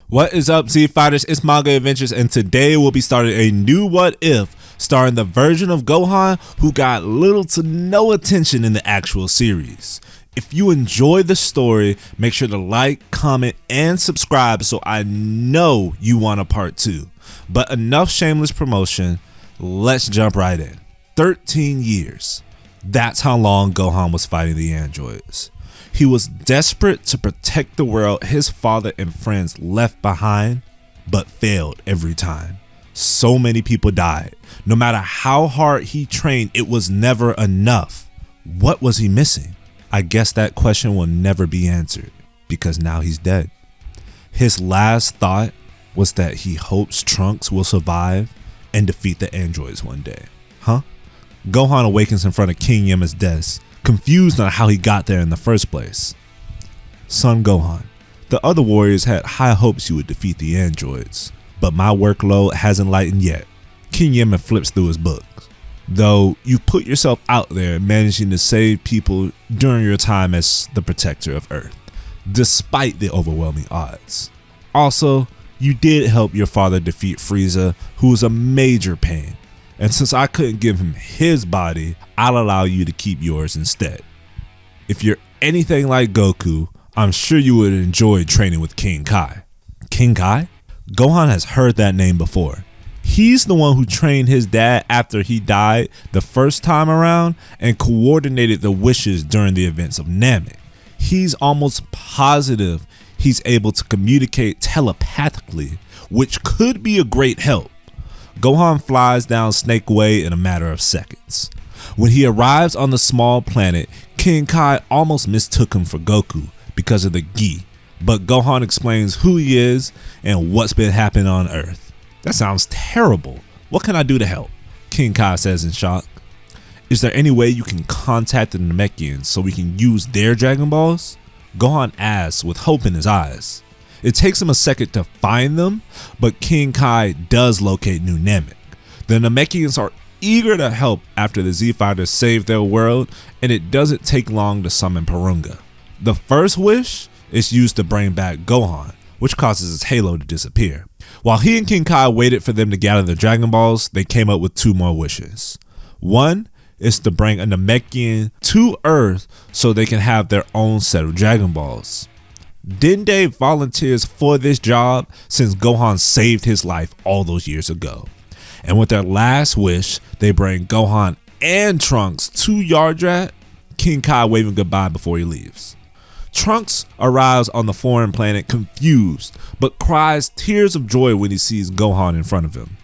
What is up, Z Fighters? It's Manga Adventures, and today we'll be starting a new What If starring the version of Gohan who got little to no attention in the actual series. If you enjoy the story, make sure to like, comment, and subscribe so I know you want a part 2. But enough shameless promotion, let's jump right in. 13 years. That's how long Gohan was fighting the androids. He was desperate to protect the world his father and friends left behind, but failed every time. So many people died. No matter how hard he trained, it was never enough. What was he missing? I guess that question will never be answered, because now he's dead. His last thought was that he hopes Trunks will survive and defeat the androids one day. Huh? Gohan awakens in front of King Yama's desk, confused on how he got there in the first place. Son Gohan, the other warriors had high hopes you would defeat the androids, but my workload hasn't lightened yet. King Yama flips through his books. Though you put yourself out there managing to save people during your time as the protector of Earth, despite the overwhelming odds. Also, you did help your father defeat Frieza, who was a major pain. And since I couldn't give him his body, I'll allow you to keep yours instead. If you're anything like Goku, I'm sure you would enjoy training with King Kai. King Kai? Gohan has heard that name before. He's the one who trained his dad after he died the first time around and coordinated the wishes during the events of Namek. He's almost positive he's able to communicate telepathically, which could be a great help. Gohan flies down Snake Way in a matter of seconds. When he arrives on the small planet, King Kai almost mistook him for Goku because of the gi, but Gohan explains who he is and what's been happening on Earth. That sounds terrible. What can I do to help? King Kai says in shock. Is there any way you can contact the Namekians so we can use their Dragon Balls? Gohan asks with hope in his eyes. It takes him a second to find them, but King Kai does locate New Namek. The Namekians are eager to help after the Z-Fighters save their world, and it doesn't take long to summon Porunga. The first wish is used to bring back Gohan, which causes his halo to disappear. While he and King Kai waited for them to gather the Dragon Balls, they came up with 2 more wishes. One is to bring a Namekian to Earth so they can have their own set of Dragon Balls. Dende volunteers for this job since Gohan saved his life all those years ago. And with their last wish, they bring Gohan and Trunks to Yardrat, King Kai waving goodbye before he leaves. Trunks arrives on the foreign planet confused, but cries tears of joy when he sees Gohan in front of him.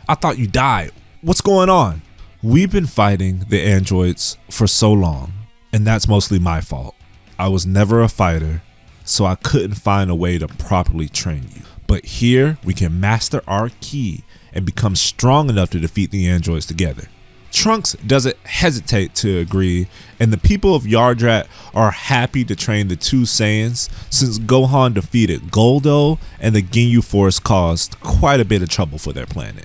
I thought you died. What's going on? We've been fighting the androids for so long, and that's mostly my fault. I was never a fighter, so I couldn't find a way to properly train you. But here we can master our ki and become strong enough to defeat the androids together. Trunks doesn't hesitate to agree, and the people of Yardrat are happy to train the 2 Saiyans since Gohan defeated Goldo and the Ginyu Force caused quite a bit of trouble for their planet.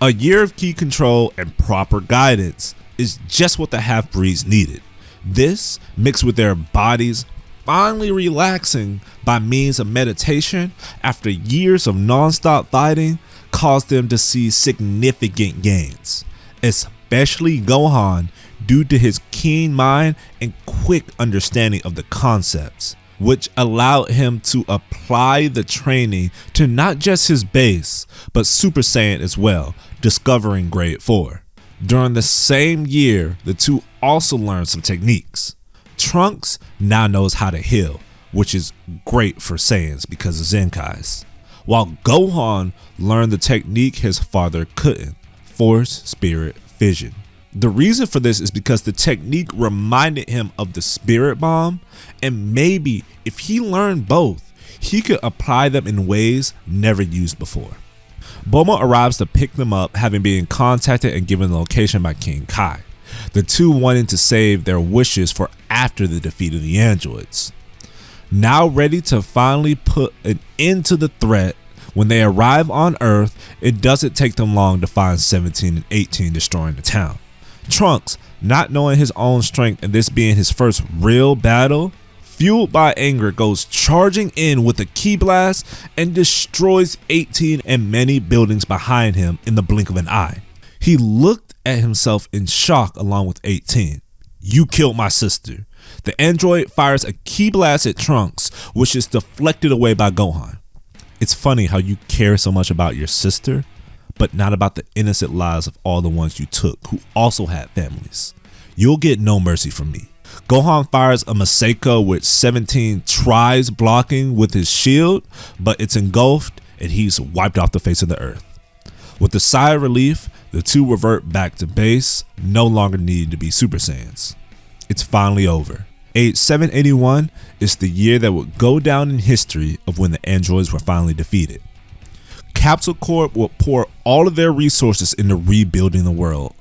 A year of ki control and proper guidance is just what the half-breeds needed. This, mixed with their bodies finally relaxing by means of meditation after years of non-stop fighting, caused them to see significant gains, especially Gohan due to his keen mind and quick understanding of the concepts, which allowed him to apply the training to not just his base, but Super Saiyan as well, discovering grade 4. During the same year, the 2 also learned some techniques. Trunks now knows how to heal, which is great for Saiyans because of Zenkais, while Gohan learned the technique his father couldn't, Force Spirit Fission. The reason for this is because the technique reminded him of the Spirit Bomb, and maybe if he learned both, he could apply them in ways never used before. Bulma arrives to pick them up, having been contacted and given the location by King Kai. The 2 wanting to save their wishes for after the defeat of the androids. Now ready to finally put an end to the threat, when they arrive on Earth, it doesn't take them long to find 17 and 18 destroying the town. Trunks, not knowing his own strength and this being his first real battle, fueled by anger, goes charging in with a ki blast and destroys 18 and many buildings behind him in the blink of an eye. He looked at himself in shock along with 18. You killed my sister. The android fires a ki blast at Trunks, which is deflected away by Gohan. It's funny how you care so much about your sister, but not about the innocent lives of all the ones you took who also had families. You'll get no mercy from me. Gohan fires a Maseko, which 17 tries blocking with his shield, but it's engulfed and he's wiped off the face of the earth. With a sigh of relief, the two revert back to base, no longer need to be Super Saiyans. It's finally over. Age 781 is the year that would go down in history of when the androids were finally defeated. Capsule Corp would pour all of their resources into rebuilding the world.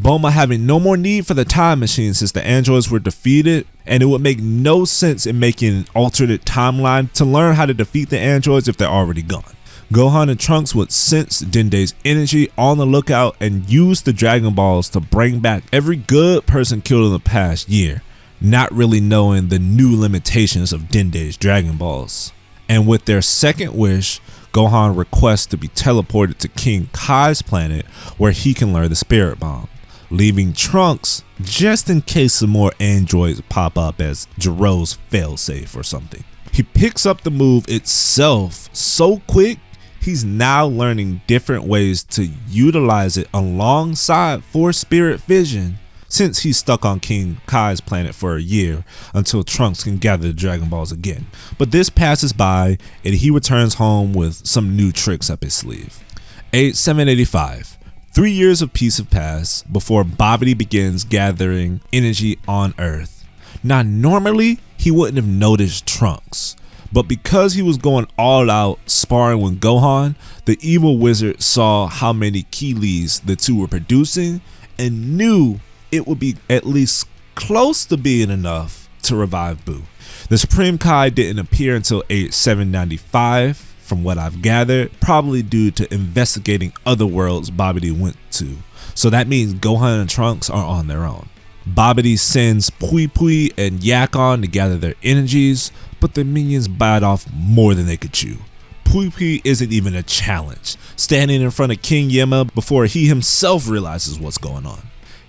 Bulma having no more need for the time machine since the androids were defeated, and it would make no sense in making an alternate timeline to learn how to defeat the androids if they're already gone. Gohan and Trunks would sense Dende's energy on the lookout and use the Dragon Balls to bring back every good person killed in the past year, not really knowing the new limitations of Dende's Dragon Balls. And with their second wish, Gohan requests to be teleported to King Kai's planet where he can learn the Spirit Bomb, leaving Trunks just in case some more androids pop up as Jiro's failsafe or something. He picks up the move itself so quick, he's now learning different ways to utilize it alongside Force Spirit Vision, since he's stuck on King Kai's planet for a year until Trunks can gather the Dragon Balls again. But this passes by and he returns home with some new tricks up his sleeve. Age 785. 3 years of peace have passed before Babidi begins gathering energy on Earth. Now normally he wouldn't have noticed Trunks, but because he was going all out sparring with Gohan, the evil wizard saw how many Keelees the two were producing and knew it would be at least close to being enough to revive Boo. The Supreme Kai didn't appear until age 795 from what I've gathered, probably due to investigating other worlds Babidi went to. So that means Gohan and Trunks are on their own. Babidi sends Pui Pui and Yakon to gather their energies, but the minions bite off more than they could chew. Pui Pui isn't even a challenge, standing in front of King Yema before he himself realizes what's going on.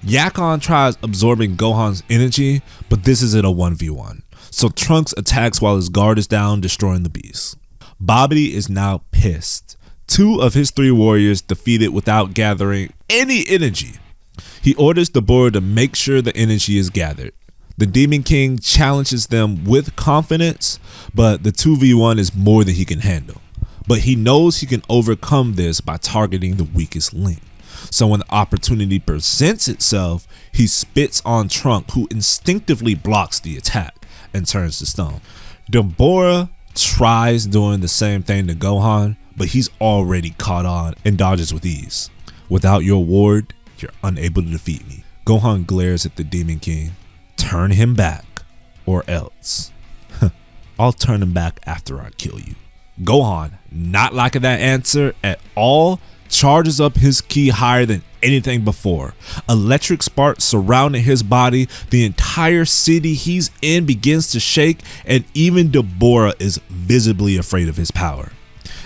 Yakon tries absorbing Gohan's energy, but this isn't a 1v1, so Trunks attacks while his guard is down, destroying the beast. Babidi is now pissed. 2 of his 3 warriors defeated without gathering any energy. He orders the board to make sure the energy is gathered. The Demon King challenges them with confidence, but the 2v1 is more than he can handle. But he knows he can overcome this by targeting the weakest link. So when the opportunity presents itself, he spits on Trunks, who instinctively blocks the attack and turns to stone. Deborah tries doing the same thing to Gohan, but he's already caught on and dodges with ease. Without your ward, you're unable to defeat me. Gohan glares at the Demon King. Turn him back, or else. I'll turn him back after I kill you. Gohan, not liking that answer at all, charges up his ki higher than anything before. Electric sparks surrounding his body. The entire city he's in begins to shake, and even Deborah is visibly afraid of his power.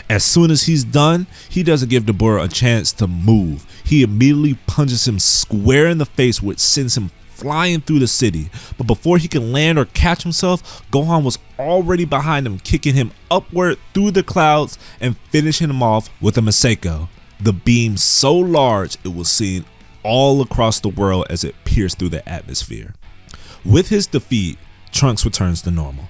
As soon as he's done, he doesn't give Deborah a chance to move. He immediately punches him square in the face, which sends him flying through the city. But before he can land or catch himself, Gohan was already behind him, kicking him upward through the clouds and finishing him off with a Maseko. The beam so large it was seen all across the world as it pierced through the atmosphere. With his defeat, Trunks returns to normal.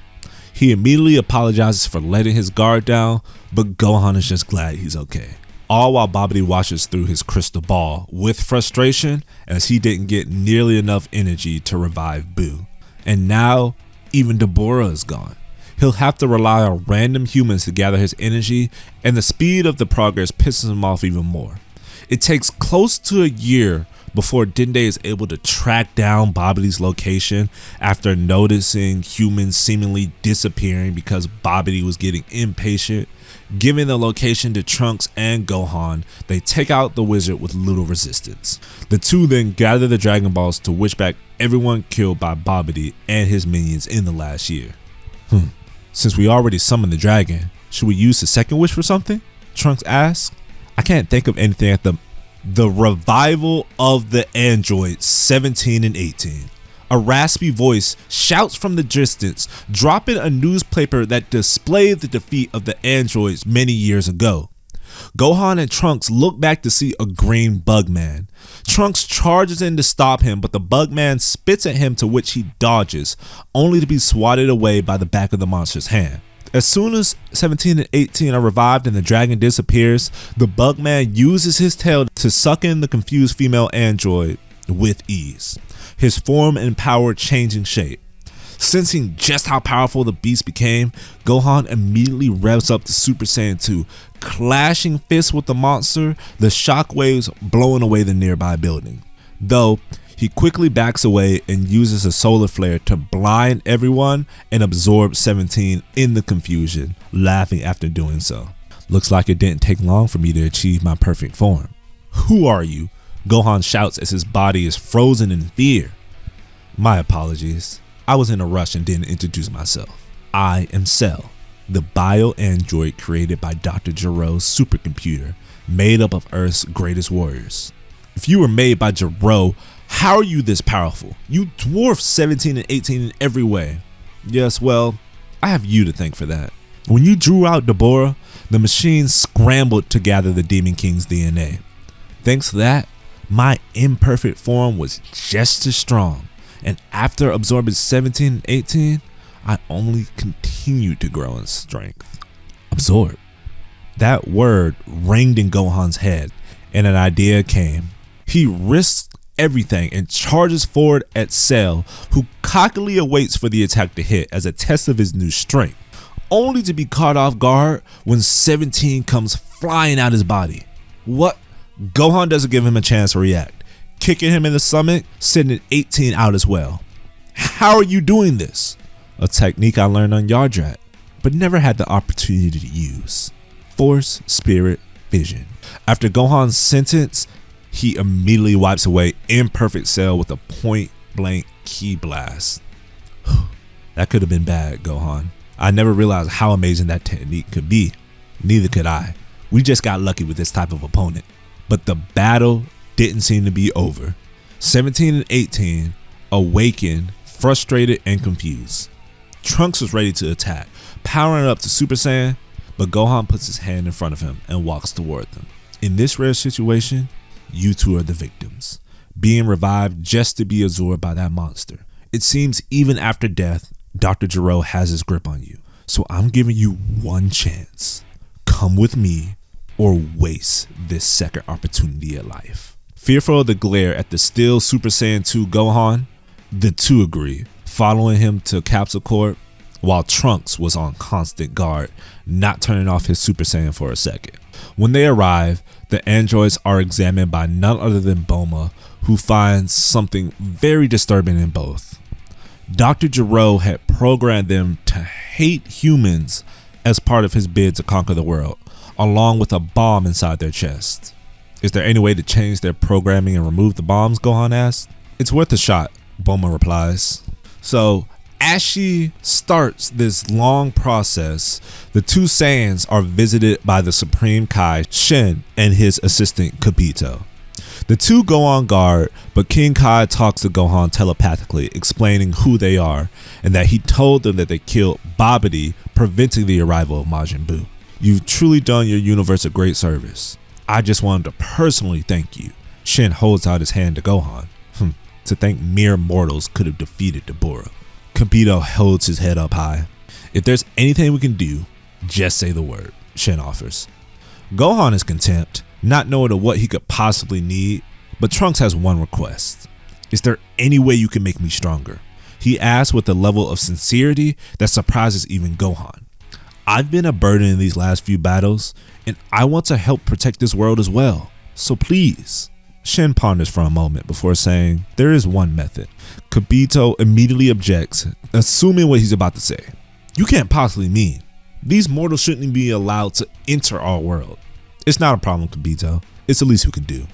He immediately apologizes for letting his guard down, but Gohan is just glad he's okay. All while Babidi watches through his crystal ball with frustration as he didn't get nearly enough energy to revive Boo. And now, even Deborah is gone. He'll have to rely on random humans to gather his energy, and the speed of the progress pisses him off even more. It takes close to a year before Dende is able to track down Babidi's location after noticing humans seemingly disappearing because Babidi was getting impatient. Giving the location to Trunks and Gohan, they take out the wizard with little resistance. The two then gather the Dragon Balls to wish back everyone killed by Babidi and his minions in the last year. Since we already summoned the dragon, should we use the second wish for something? Trunks asked. I can't think of anything at the revival of the androids 17 and 18. A raspy voice shouts from the distance, dropping a newspaper that displayed the defeat of the androids many years ago. Gohan and Trunks look back to see a green Bugman. Trunks charges in to stop him, but the Bugman spits at him, to which he dodges, only to be swatted away by the back of the monster's hand. As soon as 17 and 18 are revived and the dragon disappears, the Bugman uses his tail to suck in the confused female android with ease, his form and power changing shape. Sensing just how powerful the beast became, Gohan immediately revs up to Super Saiyan 2, clashing fists with the monster, the shockwaves blowing away the nearby building. Though, he quickly backs away and uses a solar flare to blind everyone and absorb 17 in the confusion, laughing after doing so. Looks like it didn't take long for me to achieve my perfect form. Who are you? Gohan shouts as his body is frozen in fear. My apologies. I was in a rush and didn't introduce myself. I am Cell, the bio-android created by Dr. Gero's supercomputer, made up of Earth's greatest warriors. If you were made by Gero, how are you this powerful? You dwarf 17 and 18 in every way. Yes, well, I have you to thank for that. When you drew out Deborah, the machine scrambled to gather the Demon King's DNA. Thanks to that, my imperfect form was just as strong. And after absorbing 17 and 18, I only continued to grow in strength. Absorb. That word rang in Gohan's head, and an idea came. He risks everything and charges forward at Cell, who cockily awaits for the attack to hit as a test of his new strength, only to be caught off guard when 17 comes flying out his body. What? Gohan doesn't give him a chance to react, kicking him in the stomach, sending 18 out as well. How are you doing this? A technique I learned on Yardrat, but never had the opportunity to use. Force, Spirit, Vision. After Gohan's sentence, he immediately wipes away imperfect Cell with a point-blank ki blast. That could have been bad, Gohan. I never realized how amazing that technique could be. Neither could I. We just got lucky with this type of opponent. But the battle didn't seem to be over. 17 and 18 awakened, frustrated and confused. Trunks was ready to attack, powering up to Super Saiyan, but Gohan puts his hand in front of him and walks toward them. In this rare situation, you two are the victims, being revived just to be absorbed by that monster. It seems even after death, Dr. Gero has his grip on you. So I'm giving you one chance. Come with me or waste this second opportunity at life. Fearful of the glare at the still Super Saiyan 2 Gohan, the two agree, following him to Capsule Corp, while Trunks was on constant guard, not turning off his Super Saiyan for a second. When they arrive, the androids are examined by none other than Bulma, who finds something very disturbing in both. Dr. Gero had programmed them to hate humans as part of his bid to conquer the world, along with a bomb inside their chest. Is there any way to change their programming and remove the bombs? Gohan asked. It's worth a shot, Bulma replies. So, as she starts this long process, the two Saiyans are visited by the Supreme Kai, Shin, and his assistant, Kibito. The two go on guard, but King Kai talks to Gohan telepathically, explaining who they are, and that he told them that they killed Babidi, preventing the arrival of Majin Buu. You've truly done your universe a great service. I just wanted to personally thank you. Shin holds out his hand to Gohan. To think mere mortals could have defeated Deborah. Kibito holds his head up high. If there's anything we can do, just say the word, Shin offers. Gohan is content, not knowing what he could possibly need, but Trunks has one request. Is there any way you can make me stronger? He asks with a level of sincerity that surprises even Gohan. I've been a burden in these last few battles, and I want to help protect this world as well, so please. Shin ponders for a moment before saying, there is one method. Kibito immediately objects, assuming what he's about to say. You can't possibly mean these mortals shouldn't be allowed to enter our world. It's not a problem, Kibito. It's the least we can do.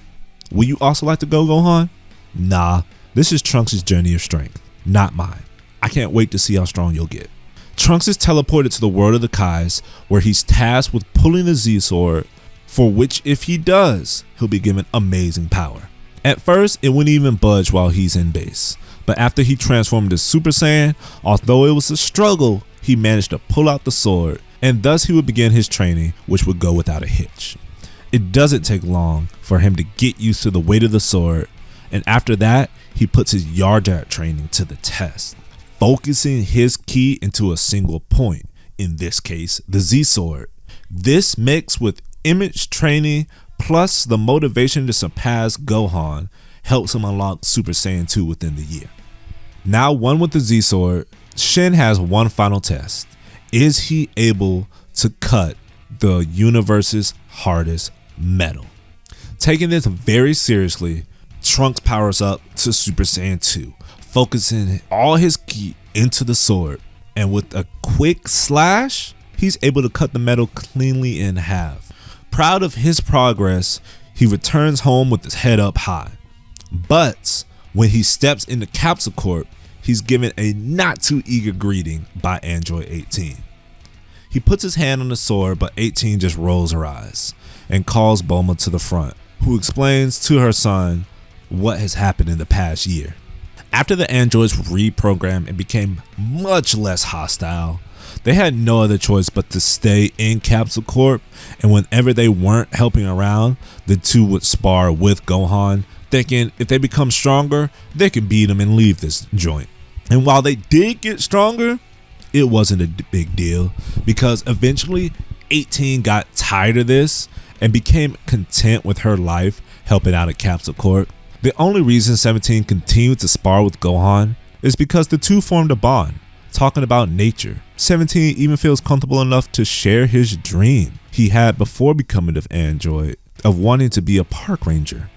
Would you also like to go, Gohan? Nah, this is Trunks' journey of strength, not mine. I can't wait to see how strong you'll get. Trunks is teleported to the world of the Kais, where he's tasked with pulling the Z Sword, for which if he does, he'll be given amazing power. At first, it wouldn't even budge while he's in base, but after he transformed to Super Saiyan, although it was a struggle, he managed to pull out the sword, and thus he would begin his training, which would go without a hitch. It doesn't take long for him to get used to the weight of the sword, and after that, he puts his Yardak training to the test, focusing his ki into a single point, in this case, the Z Sword. This mixed with image training plus the motivation to surpass Gohan helps him unlock Super Saiyan 2 within the year. Now one with the Z Sword, Shin has one final test. Is he able to cut the universe's hardest metal? Taking this very seriously, Trunks powers up to Super Saiyan 2, focusing all his ki into the sword, and with a quick slash, he's able to cut the metal cleanly in half. Proud of his progress, he returns home with his head up high. But when he steps into Capsule Corp, he's given a not too eager greeting by Android 18. He puts his hand on the sword, but 18 just rolls her eyes and calls Bulma to the front, who explains to her son what has happened in the past year. After the androids reprogrammed and became much less hostile, they had no other choice but to stay in Capsule Corp, and whenever they weren't helping around, the two would spar with Gohan, thinking if they become stronger, they can beat him and leave this joint. And while they did get stronger, it wasn't a big deal, because eventually 18 got tired of this and became content with her life helping out at Capsule Corp. The only reason 17 continued to spar with Gohan is because the two formed a bond, talking about nature. 17 even feels comfortable enough to share his dream he had before becoming an android of wanting to be a park ranger.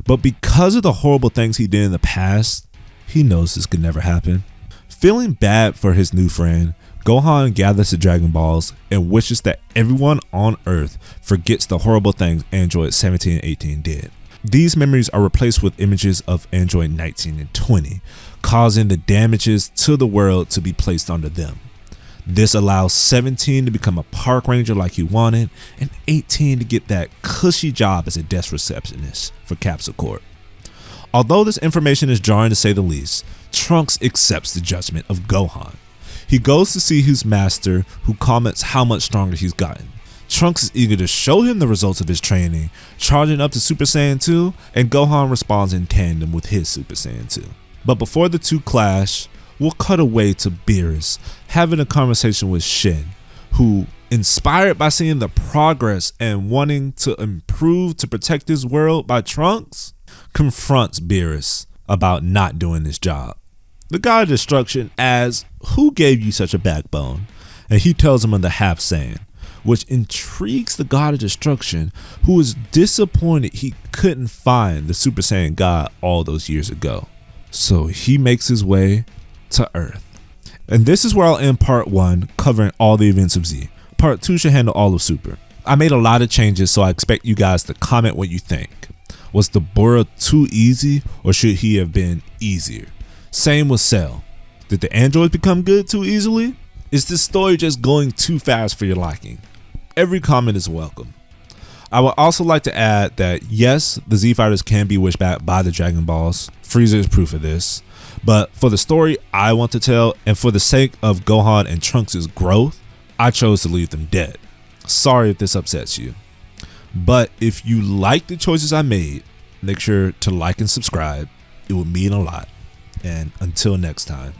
But because of the horrible things he did in the past, he knows this could never happen. Feeling bad for his new friend, Gohan gathers the Dragon Balls and wishes that everyone on Earth forgets the horrible things Android 17 and 18 did. These memories are replaced with images of Android 19 and 20, causing the damages to the world to be placed onto them. This allows 17 to become a park ranger like he wanted, and 18 to get that cushy job as a desk receptionist for Capsule Corp. Although this information is jarring to say the least, Trunks accepts the judgment of Gohan. He goes to see his master, who comments how much stronger he's gotten. Trunks is eager to show him the results of his training, charging up to Super Saiyan 2, and Gohan responds in tandem with his Super Saiyan 2. But before the two clash, we'll cut away to Beerus having a conversation with Shin, who, inspired by seeing the progress and wanting to improve to protect his world by Trunks, confronts Beerus about not doing his job. The God of Destruction asks, "Who gave you such a backbone?" And he tells him of the Half Saiyan, which intrigues the God of Destruction, who is disappointed he couldn't find the Super Saiyan God all those years ago. So he makes his way to Earth. And this is where I'll end part 1, covering all the events of Z. Part 2 should handle all of Super. I made a lot of changes, so I expect you guys to comment what you think. Was the Bora too easy, or should he have been easier? Same with Cell. Did the androids become good too easily? Is this story just going too fast for your liking? Every comment is welcome. I would also like to add that yes, the Z Fighters can be wished back by the Dragon Balls. Frieza is proof of this. But for the story I want to tell, and for the sake of Gohan and Trunks' growth, I chose to leave them dead. Sorry if this upsets you. But if you like the choices I made, make sure to like and subscribe. It would mean a lot. And until next time.